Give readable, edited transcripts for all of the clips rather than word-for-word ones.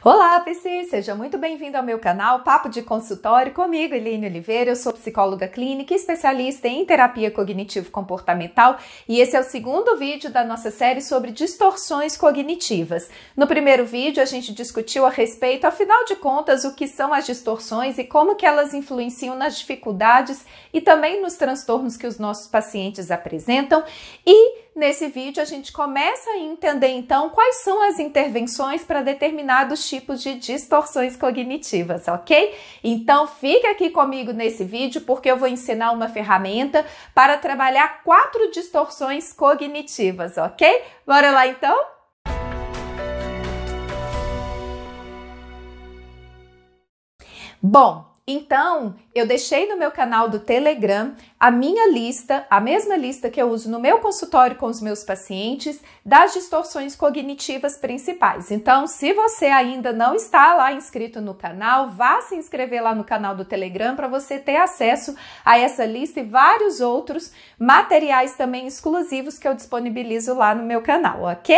Olá, PC! Seja muito bem-vindo ao meu canal Papo de Consultório, comigo, Eline Oliveira. Eu sou psicóloga clínica e especialista em terapia cognitivo-comportamental e esse é o segundo vídeo da nossa série sobre distorções cognitivas. No primeiro vídeo, a gente discutiu a respeito, afinal de contas, o que são as distorções e como que elas influenciam nas dificuldades e também nos transtornos que os nossos pacientes apresentam. E nesse vídeo a gente começa a entender então quais são as intervenções para determinados tipos de distorções cognitivas, ok? Então fica aqui comigo nesse vídeo porque eu vou ensinar uma ferramenta para trabalhar 4 distorções cognitivas, ok? Bora lá então? Bom, então, eu deixei no meu canal do Telegram a minha lista, a mesma lista que eu uso no meu consultório com os meus pacientes, das distorções cognitivas principais. Então, se você ainda não está lá inscrito no canal, vá se inscrever lá no canal do Telegram para você ter acesso a essa lista e vários outros materiais também exclusivos que eu disponibilizo lá no meu canal, ok?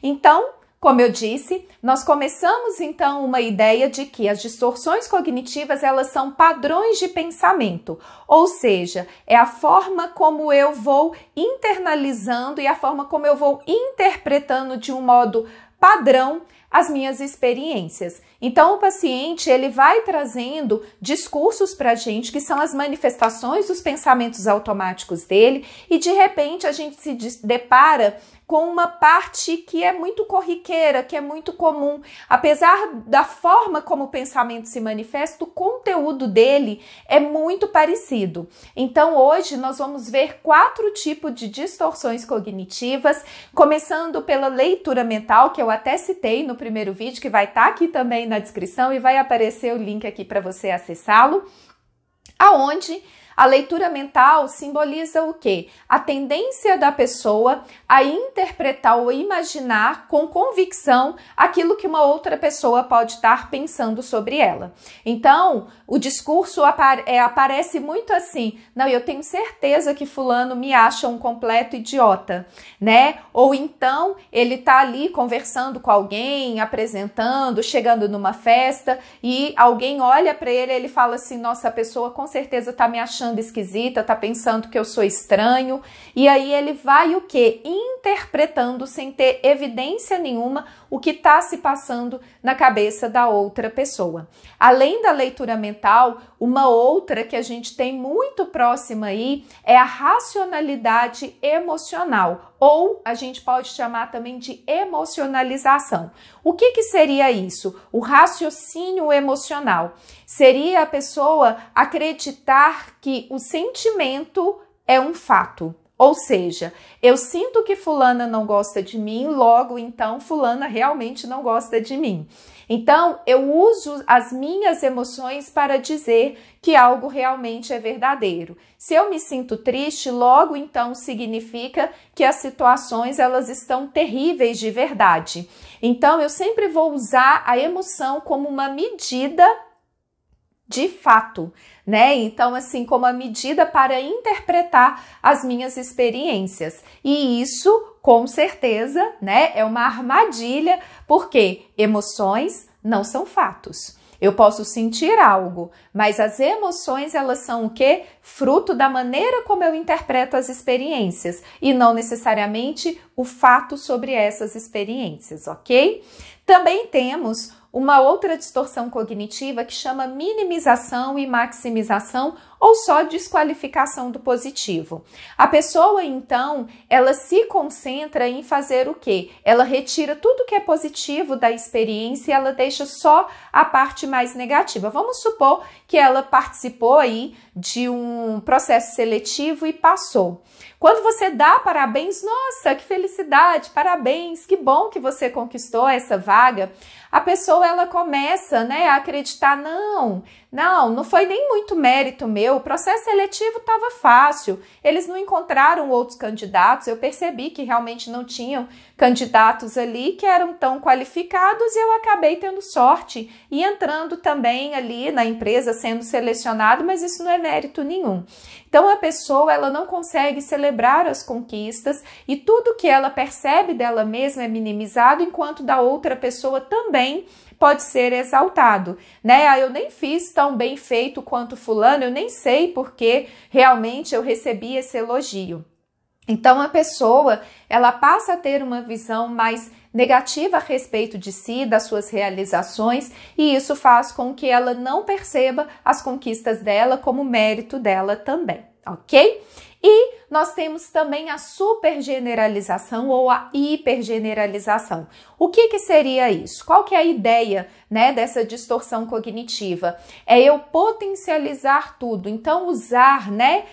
Então, como eu disse, nós começamos então uma ideia de que as distorções cognitivas elas são padrões de pensamento, ou seja, é a forma como eu vou internalizando e a forma como eu vou interpretando de um modo padrão as minhas experiências. Então, o paciente ele vai trazendo discursos para a gente que são as manifestações dos pensamentos automáticos dele e de repente a gente se depara com uma parte que é muito corriqueira, que é muito comum. Apesar da forma como o pensamento se manifesta, o conteúdo dele é muito parecido. Então, hoje nós vamos ver 4 tipos de distorções cognitivas, começando pela leitura mental, que eu até citei no primeiro vídeo, que vai estar aqui também na descrição e vai aparecer o link aqui para você acessá-lo, aonde a leitura mental simboliza o quê? A tendência da pessoa a interpretar ou imaginar com convicção aquilo que uma outra pessoa pode estar pensando sobre ela. Então, o discurso aparece muito assim, não, eu tenho certeza que fulano me acha um completo idiota, né? Ou então, ele tá ali conversando com alguém, apresentando, chegando numa festa e alguém olha para ele e ele fala assim, nossa, a pessoa com certeza tá me achando esquisita, tá pensando que eu sou estranho, e aí ele vai o quê? Interpretando sem ter evidência nenhuma o que está se passando na cabeça da outra pessoa. Além da leitura mental, uma outra que a gente tem muito próxima aí é a racionalidade emocional, ou a gente pode chamar também de emocionalização. O que seria isso? O raciocínio emocional. Seria a pessoa acreditar que o sentimento é um fato. Ou seja, eu sinto que fulana não gosta de mim, logo então fulana realmente não gosta de mim. Então, eu uso as minhas emoções para dizer que algo realmente é verdadeiro. Se eu me sinto triste, logo então significa que as situações elas estão terríveis de verdade. Então, eu sempre vou usar a emoção como uma medida de fato, né? Então, assim, como a medida para interpretar as minhas experiências. E isso, com certeza, né, é uma armadilha, porque emoções não são fatos. Eu posso sentir algo, mas as emoções, elas são o quê? Fruto da maneira como eu interpreto as experiências e não necessariamente o fato sobre essas experiências, ok? Também temos uma outra distorção cognitiva que chama minimização e maximização ou só desqualificação do positivo. A pessoa, então, ela se concentra em fazer o quê? Ela retira tudo que é positivo da experiência e ela deixa só a parte mais negativa. Vamos supor que ela participou aí de um processo seletivo e passou. Quando você dá parabéns, nossa, que felicidade, parabéns, que bom que você conquistou essa vaga, a pessoa ela começa, né, a acreditar, não foi nem muito mérito meu, o processo seletivo estava fácil, eles não encontraram outros candidatos, eu percebi que realmente não tinham candidatos ali que eram tão qualificados e eu acabei tendo sorte e entrando também ali na empresa, sendo selecionado, mas isso não é mérito nenhum. Então a pessoa ela não consegue celebrar as conquistas e tudo que ela percebe dela mesma é minimizado, enquanto da outra pessoa também pode ser exaltado, né? Ah, eu nem fiz tão bem feito quanto fulano, eu nem sei porque realmente eu recebi esse elogio. Então a pessoa, ela passa a ter uma visão mais negativa a respeito de si, das suas realizações, e isso faz com que ela não perceba as conquistas dela como mérito dela também, ok? E nós temos também a supergeneralização ou a hipergeneralização. O que seria isso? Qual que é a ideia, né, dessa distorção cognitiva? É eu potencializar tudo, então usar, né,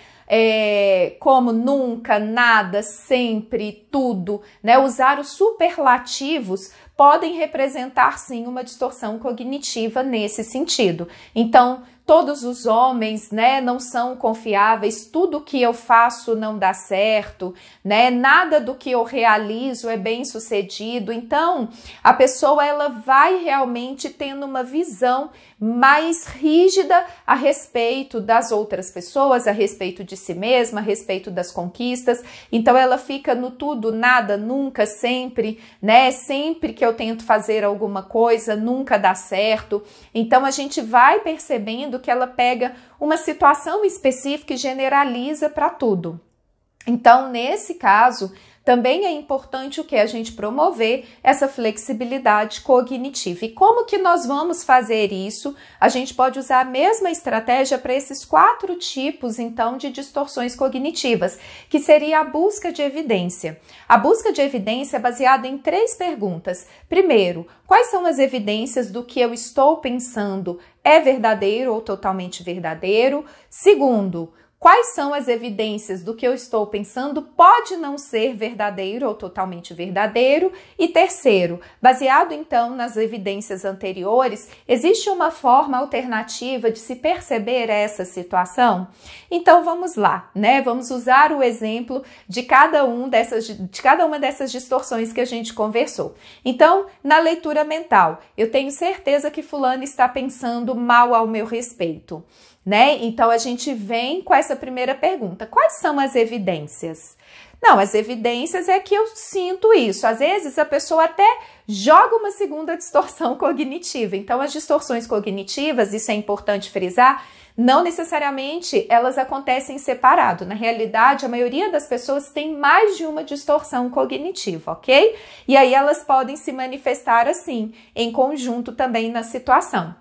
como nunca, nada, sempre, tudo, né? Usar os superlativos podem representar sim uma distorção cognitiva nesse sentido. Então, todos os homens, né, não são confiáveis, tudo que eu faço não dá certo, né? Nada do que eu realizo é bem sucedido. Então, a pessoa ela vai realmente tendo uma visão mais rígida a respeito das outras pessoas, a respeito de si mesma, a respeito das conquistas. Então, ela fica no tudo, nada, nunca, sempre, né? Sempre que eu tento fazer alguma coisa, nunca dá certo. Então, a gente vai percebendo que ela pega uma situação específica e generaliza para tudo. Então, nesse caso, também é importante o que a gente promover essa flexibilidade cognitiva. E como que nós vamos fazer isso? A gente pode usar a mesma estratégia para esses 4 tipos, então, de distorções cognitivas, que seria a busca de evidência. A busca de evidência é baseada em 3 perguntas. Primeiro, quais são as evidências do que eu estou pensando é verdadeiro ou totalmente verdadeiro? Segundo, quais são as evidências do que eu estou pensando pode não ser verdadeiro ou totalmente verdadeiro? E terceiro, baseado então nas evidências anteriores, existe uma forma alternativa de se perceber essa situação? Então vamos lá, né? Vamos usar o exemplo de cada uma dessas distorções que a gente conversou. Então, na leitura mental, eu tenho certeza que fulano está pensando mal ao meu respeito, né? Então, a gente vem com essa primeira pergunta. Quais são as evidências? Não, as evidências é que eu sinto isso. Às vezes, a pessoa até joga uma segunda distorção cognitiva. Então, as distorções cognitivas, isso é importante frisar, não necessariamente elas acontecem separado. Na realidade, a maioria das pessoas tem mais de uma distorção cognitiva, ok? E aí, elas podem se manifestar assim, em conjunto também na situação.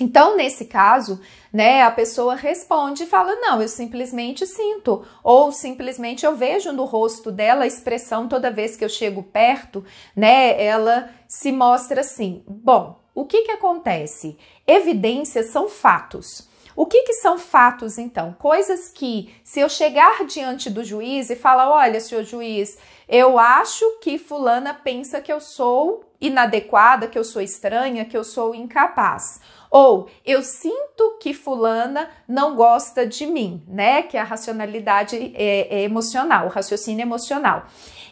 Então, nesse caso, né, a pessoa responde e fala, não, eu simplesmente sinto, ou simplesmente eu vejo no rosto dela a expressão toda vez que eu chego perto, né, ela se mostra assim. Bom, o que acontece? Evidências são fatos. O que são fatos, então? Coisas que, se eu chegar diante do juiz e falar, olha, senhor juiz, eu acho que fulana pensa que eu sou inadequada, que eu sou estranha, que eu sou incapaz. Ou eu sinto que fulana não gosta de mim, né? Que é a racionalidade emocional, o raciocínio emocional.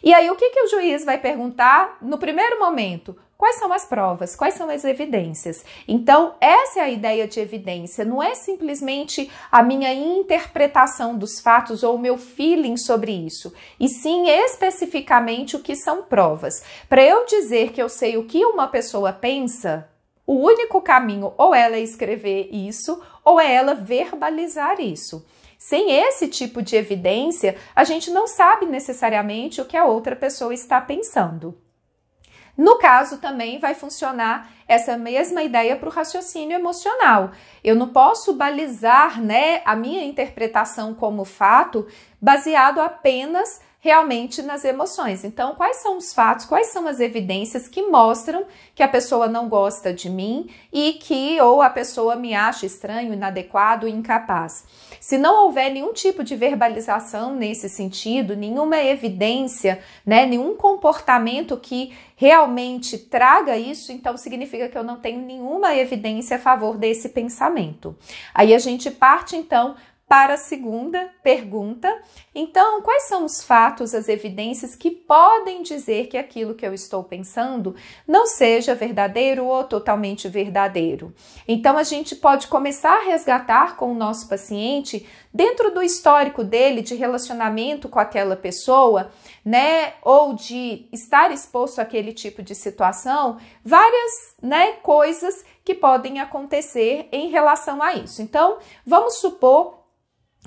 E aí, o que o juiz vai perguntar no primeiro momento? Quais são as provas? Quais são as evidências? Então, essa é a ideia de evidência. Não é simplesmente a minha interpretação dos fatos ou o meu feeling sobre isso, e sim especificamente o que são provas. Para eu dizer que eu sei o que uma pessoa pensa, o único caminho ou ela escrever isso ou é ela verbalizar isso. Sem esse tipo de evidência, a gente não sabe necessariamente o que a outra pessoa está pensando. No caso, também vai funcionar essa mesma ideia para o raciocínio emocional. Eu não posso balizar, né, a minha interpretação como fato baseado apenas realmente nas emoções. Então, quais são os fatos, quais são as evidências que mostram que a pessoa não gosta de mim e que ou a pessoa me acha estranho, inadequado, incapaz? Se não houver nenhum tipo de verbalização nesse sentido, nenhuma evidência, né, nenhum comportamento que realmente traga isso, então significa que eu não tenho nenhuma evidência a favor desse pensamento. Aí a gente parte, então, para a segunda pergunta. Então, quais são os fatos, as evidências que podem dizer que aquilo que eu estou pensando não seja verdadeiro ou totalmente verdadeiro? Então, a gente pode começar a resgatar com o nosso paciente, dentro do histórico dele de relacionamento com aquela pessoa, né, ou de estar exposto àquele tipo de situação, várias, né, coisas que podem acontecer em relação a isso. Então, vamos supor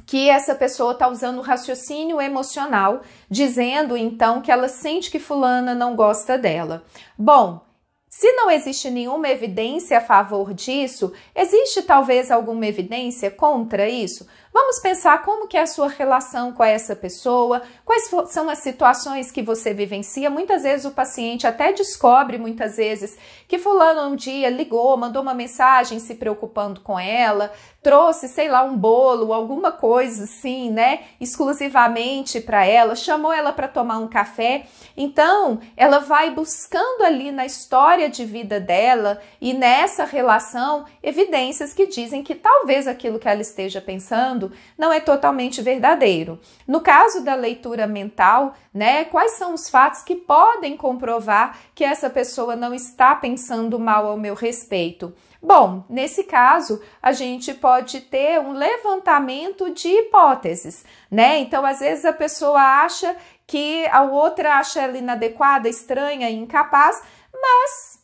que essa pessoa está usando o raciocínio emocional, dizendo então que ela sente que fulana não gosta dela. Bom, se não existe nenhuma evidência a favor disso, existe talvez alguma evidência contra isso? Vamos pensar como que é a sua relação com essa pessoa, quais são as situações que você vivencia. Muitas vezes o paciente até descobre, muitas vezes, que fulano um dia ligou, mandou uma mensagem se preocupando com ela, trouxe, sei lá, um bolo, alguma coisa assim, né, exclusivamente para ela, chamou ela para tomar um café. Então, ela vai buscando ali na história de vida dela e nessa relação evidências que dizem que talvez aquilo que ela esteja pensando não é totalmente verdadeiro. No caso da leitura mental, né, quais são os fatos que podem comprovar que essa pessoa não está pensando mal ao meu respeito? Bom, nesse caso, a gente pode ter um levantamento de hipóteses, né? Então, às vezes a pessoa acha que a outra acha ela inadequada, estranha e incapaz, mas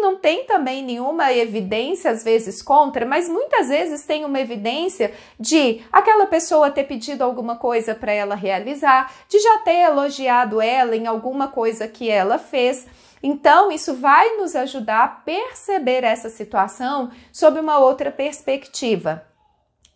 não tem também nenhuma evidência, às vezes, contra, mas muitas vezes tem uma evidência de aquela pessoa ter pedido alguma coisa para ela realizar, de já ter elogiado ela em alguma coisa que ela fez. Então, isso vai nos ajudar a perceber essa situação sob uma outra perspectiva.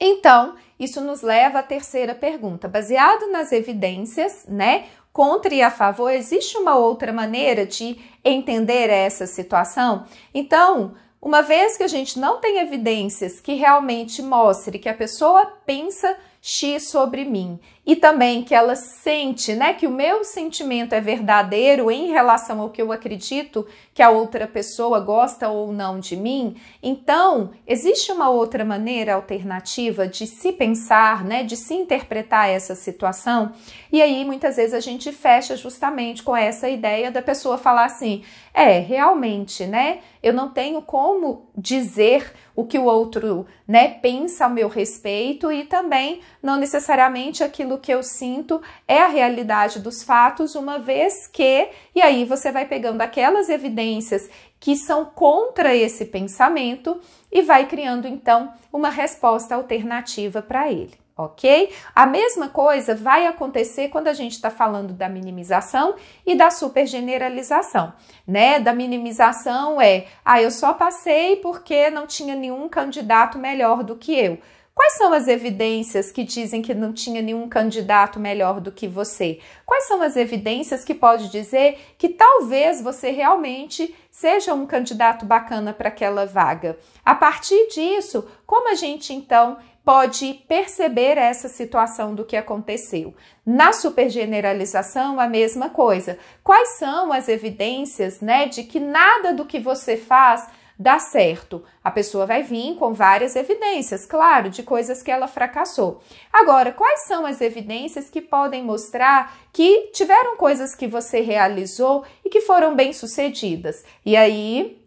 Então, isso nos leva à terceira pergunta. Baseado nas evidências, né, contra e a favor, existe uma outra maneira de entender essa situação? Então, uma vez que a gente não tem evidências que realmente mostre que a pessoa pensa X sobre mim e também que ela sente, né, que o meu sentimento é verdadeiro em relação ao que eu acredito que a outra pessoa gosta ou não de mim, então existe uma outra maneira alternativa de se pensar, né, de se interpretar essa situação. E aí muitas vezes a gente fecha justamente com essa ideia da pessoa falar assim, realmente, né, eu não tenho como dizer o que o outro, né, pensa ao meu respeito e também não necessariamente aquilo que eu sinto é a realidade dos fatos, uma vez que, e aí você vai pegando aquelas evidências que são contra esse pensamento e vai criando então uma resposta alternativa para ele. Ok? A mesma coisa vai acontecer quando a gente está falando da minimização e da supergeneralização, né? Da minimização eu só passei porque não tinha nenhum candidato melhor do que eu. Quais são as evidências que dizem que não tinha nenhum candidato melhor do que você? Quais são as evidências que pode dizer que talvez você realmente seja um candidato bacana para aquela vaga? A partir disso, como a gente então pode perceber essa situação do que aconteceu? Na supergeneralização, a mesma coisa. Quais são as evidências, né, de que nada do que você faz dá certo? A pessoa vai vir com várias evidências, claro, de coisas que ela fracassou. Agora, quais são as evidências que podem mostrar que tiveram coisas que você realizou e que foram bem-sucedidas? E aí,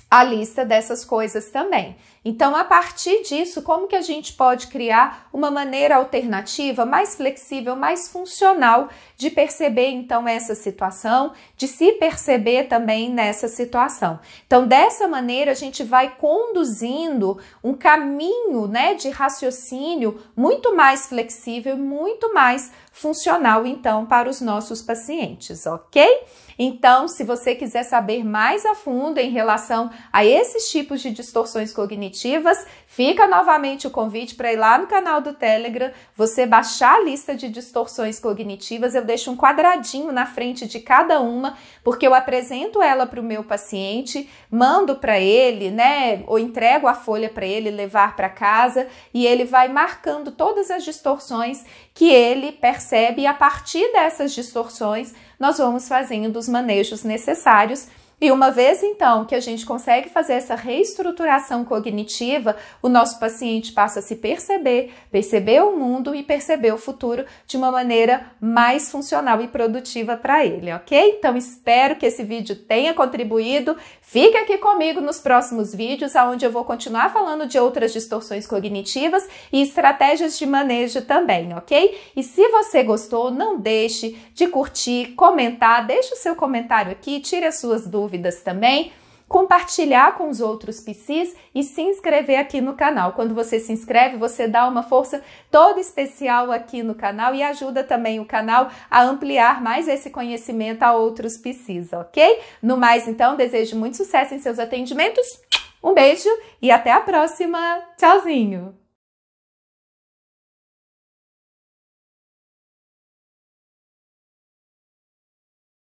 a lista dessas coisas também. Então, a partir disso, como que a gente pode criar uma maneira alternativa, mais flexível, mais funcional de perceber, então, essa situação, de se perceber também nessa situação? Então, dessa maneira, a gente vai conduzindo um caminho, né, de raciocínio muito mais flexível, muito mais funcional, então, para os nossos pacientes, ok? Então, se você quiser saber mais a fundo em relação a esses tipos de distorções cognitivas, fica novamente o convite para ir lá no canal do Telegram, você baixar a lista de distorções cognitivas. Eu deixo um quadradinho na frente de cada uma, porque eu apresento ela para o meu paciente, mando para ele, né, ou entrego a folha para ele levar para casa e ele vai marcando todas as distorções que ele percebe e a partir dessas distorções nós vamos fazendo os manejos necessários E uma vez, então, que a gente consegue fazer essa reestruturação cognitiva, o nosso paciente passa a se perceber, perceber o mundo e perceber o futuro de uma maneira mais funcional e produtiva para ele, ok? Então, espero que esse vídeo tenha contribuído. Fique aqui comigo nos próximos vídeos, onde eu vou continuar falando de outras distorções cognitivas e estratégias de manejo também, ok? E se você gostou, não deixe de curtir, comentar, deixe o seu comentário aqui, tire as suas dúvidas também, compartilhar com os outros PCs e se inscrever aqui no canal. Quando você se inscreve, você dá uma força toda especial aqui no canal e ajuda também o canal a ampliar mais esse conhecimento a outros PCs, ok? No mais, então, desejo muito sucesso em seus atendimentos, um beijo e até a próxima. Tchauzinho!